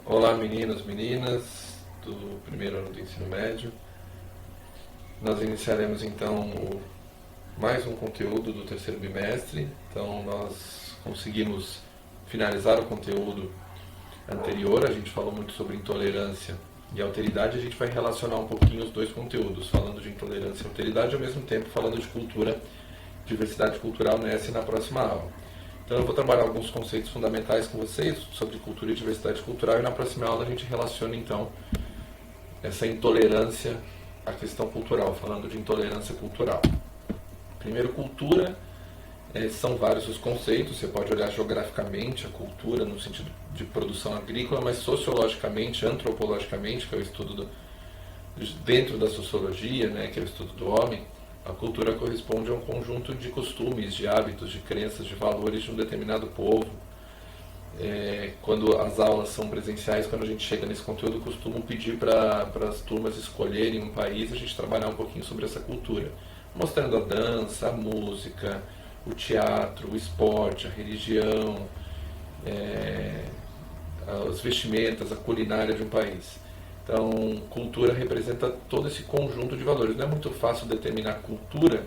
Olá meninos, meninas do primeiro ano do ensino médio. Nós iniciaremos então mais um conteúdo do terceiro bimestre. Então nós conseguimos finalizar o conteúdo anterior. A gente falou muito sobre intolerância e alteridade. A gente vai relacionar um pouquinho os dois conteúdos, falando de intolerância e alteridade, ao mesmo tempo falando de cultura, diversidade cultural nessa e na próxima aula. Então eu vou trabalhar alguns conceitos fundamentais com vocês sobre cultura e diversidade cultural, e na próxima aula a gente relaciona então essa intolerância à questão cultural, falando de intolerância cultural. Primeiro, cultura, são vários os conceitos. Você pode olhar geograficamente a cultura no sentido de produção agrícola, mas sociologicamente, antropologicamente, que é o estudo dentro da sociologia, né, que é o estudo do homem, a cultura corresponde a um conjunto de costumes, de hábitos, de crenças, de valores de um determinado povo. Quando as aulas são presenciais, quando a gente chega nesse conteúdo, eu costumo pedir para as turmas escolherem um país, a gente trabalhar um pouquinho sobre essa cultura, mostrando a dança, a música, o teatro, o esporte, a religião, as vestimentas, a culinária de um país. Então, cultura representa todo esse conjunto de valores. Não é muito fácil determinar cultura,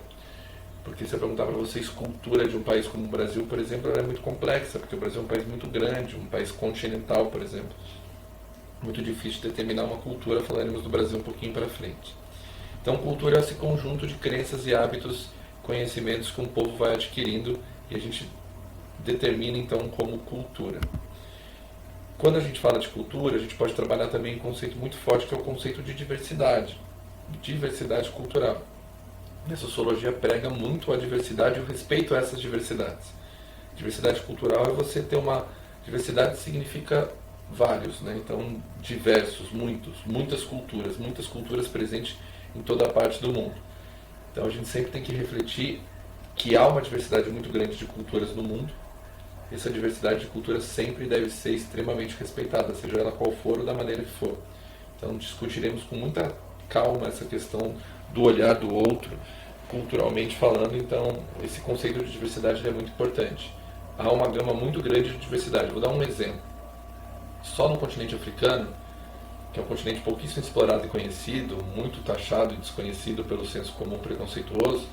porque se eu perguntar para vocês, cultura de um país como o Brasil, por exemplo, ela é muito complexa, porque o Brasil é um país muito grande, um país continental, por exemplo. Muito difícil de determinar uma cultura, falaremos do Brasil um pouquinho para frente. Então, cultura é esse conjunto de crenças e hábitos, conhecimentos que um povo vai adquirindo e a gente determina então como cultura. Quando a gente fala de cultura, a gente pode trabalhar também um conceito muito forte, que é o conceito de diversidade, diversidade cultural. A sociologia prega muito a diversidade e o respeito a essas diversidades. Diversidade cultural é você ter uma... Diversidade significa vários, né? Então, diversos, muitas culturas presentes em toda a parte do mundo. Então, a gente sempre tem que refletir que há uma diversidade muito grande de culturas no mundo. Essa diversidade de culturas sempre deve ser extremamente respeitada, seja ela qual for ou da maneira que for. Então, discutiremos com muita calma essa questão do olhar do outro, culturalmente falando. Então, esse conceito de diversidade é muito importante. Há uma gama muito grande de diversidade. Vou dar um exemplo. Só no continente africano, que é um continente pouquíssimo explorado e conhecido, muito taxado e desconhecido pelo senso comum preconceituoso,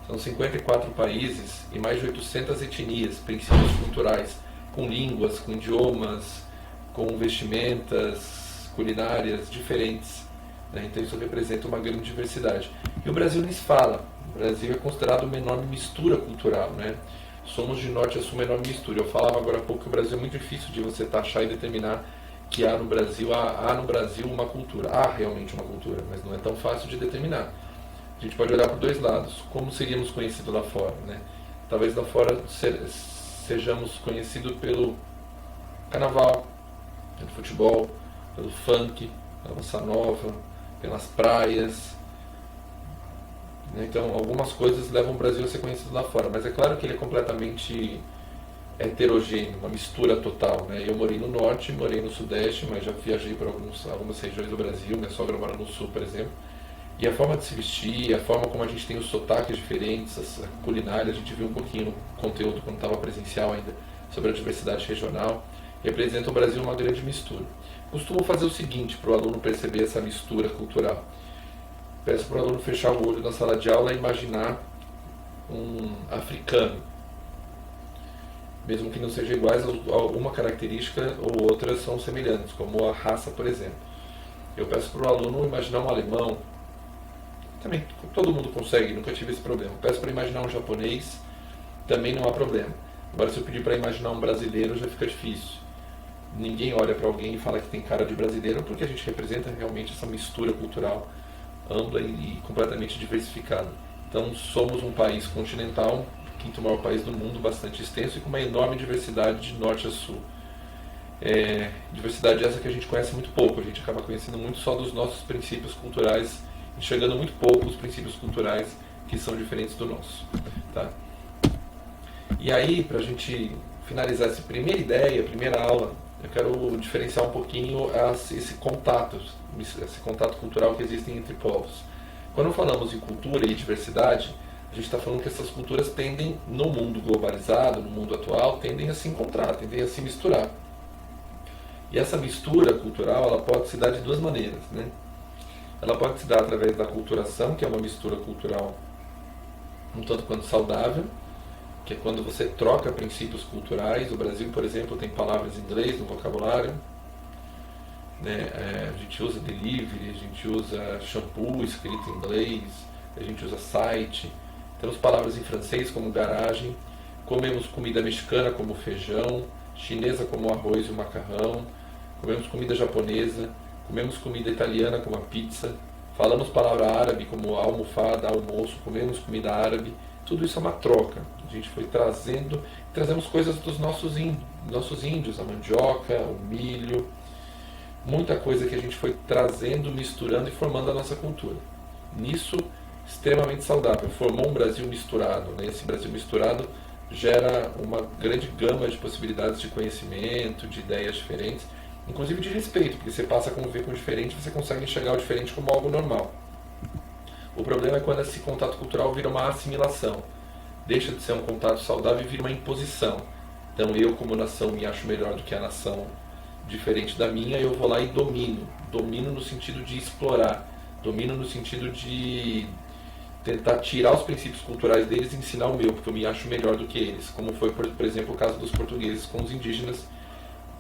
são 54 países e mais de 800 etnias, princípios culturais, com línguas, com idiomas, com vestimentas, culinárias diferentes. Então isso representa uma grande diversidade. E o Brasil nem se fala. O Brasil é considerado uma enorme mistura cultural, né? Somos de norte a sul uma enorme mistura. Eu falava agora há pouco que o Brasil é muito difícil de você taxar e determinar que há no Brasil uma cultura. Há realmente uma cultura, mas não é tão fácil de determinar. A gente pode olhar por dois lados. Como seríamos conhecidos lá fora, né? Talvez lá fora sejamos conhecidos pelo carnaval, pelo futebol, pelo funk, pela bossa nova, pelas praias. Então, algumas coisas levam o Brasil a ser conhecido lá fora, mas é claro que ele é completamente heterogêneo, uma mistura total, né? Eu morei no norte, morei no sudeste, mas já viajei para algumas regiões do Brasil. Minha sogra mora no sul, por exemplo. E a forma de se vestir, a forma como a gente tem os sotaques diferentes, a culinária, a gente viu um pouquinho no conteúdo quando estava presencial ainda, sobre a diversidade regional, representa o Brasil uma grande mistura. Costumo fazer o seguinte para o aluno perceber essa mistura cultural. Peço para o aluno fechar o olho na sala de aula e imaginar um africano. Mesmo que não sejam iguais, alguma característica ou outra são semelhantes, como a raça, por exemplo. Eu peço para o aluno imaginar um alemão. Também todo mundo consegue, nunca tive esse problema. Peço para imaginar um japonês, também não há problema. Agora, se eu pedir para imaginar um brasileiro, já fica difícil. Ninguém olha para alguém e fala que tem cara de brasileiro, porque a gente representa realmente essa mistura cultural ampla e completamente diversificada. Então, somos um país continental, o quinto maior país do mundo, bastante extenso e com uma enorme diversidade de norte a sul. Diversidade essa que a gente conhece muito pouco, a gente acaba conhecendo muito só dos nossos princípios culturais, enxergando muito pouco os princípios culturais que são diferentes do nosso. Tá? E aí, para a gente finalizar essa primeira ideia, primeira aula, eu quero diferenciar um pouquinho esse contato cultural que existe entre povos. Quando falamos em cultura e diversidade, a gente está falando que essas culturas tendem, no mundo globalizado, no mundo atual, tendem a se encontrar, tendem a se misturar. E essa mistura cultural, ela pode se dar de duas maneiras, né? Ela pode se dar através da aculturação, que é uma mistura cultural um tanto quanto saudável, que é quando você troca princípios culturais. O Brasil, por exemplo, tem palavras em inglês no vocabulário, né? A gente usa delivery, a gente usa shampoo escrito em inglês, a gente usa site, temos palavras em francês como garagem, comemos comida mexicana como feijão, chinesa como arroz e o macarrão, comemos comida japonesa, comemos comida italiana como a pizza, falamos palavra árabe como almofada, almoço, comemos comida árabe. Tudo isso é uma troca. A gente foi trazemos coisas dos nossos índios, a mandioca, o milho, muita coisa que a gente foi trazendo, misturando e formando a nossa cultura. Nisso, extremamente saudável. Formou um Brasil misturado, né? Esse Brasil misturado gera uma grande gama de possibilidades de conhecimento, de ideias diferentes, inclusive de respeito, porque você passa a conviver com o diferente, você consegue enxergar o diferente como algo normal. O problema é quando esse contato cultural vira uma assimilação. Deixa de ser um contato saudável e vira uma imposição. Então eu, como nação, me acho melhor do que a nação diferente da minha, eu vou lá e domino. Domino no sentido de explorar. Domino no sentido de tentar tirar os princípios culturais deles e ensinar o meu, porque eu me acho melhor do que eles. Como foi, por exemplo, o caso dos portugueses com os indígenas,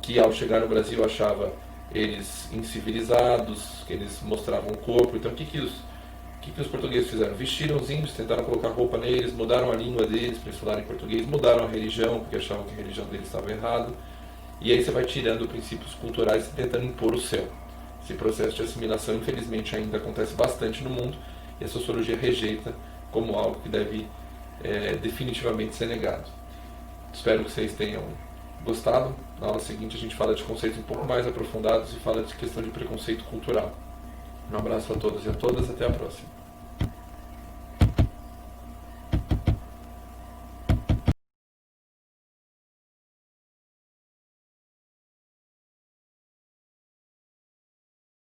que ao chegar no Brasil achava eles incivilizados, que eles mostravam o corpo. Então o que os portugueses fizeram? Vestiram os índios, tentaram colocar roupa neles, mudaram a língua deles para eles falarem português, mudaram a religião, porque achavam que a religião deles estava errada. E aí você vai tirando princípios culturais e tentando impor o seu. Esse processo de assimilação, infelizmente, ainda acontece bastante no mundo, e a sociologia rejeita como algo que deve definitivamente ser negado. Espero que vocês tenham gostado. Na aula seguinte a gente fala de conceitos um pouco mais aprofundados e fala de questão de preconceito cultural. Um abraço a todos e a todas, até a próxima.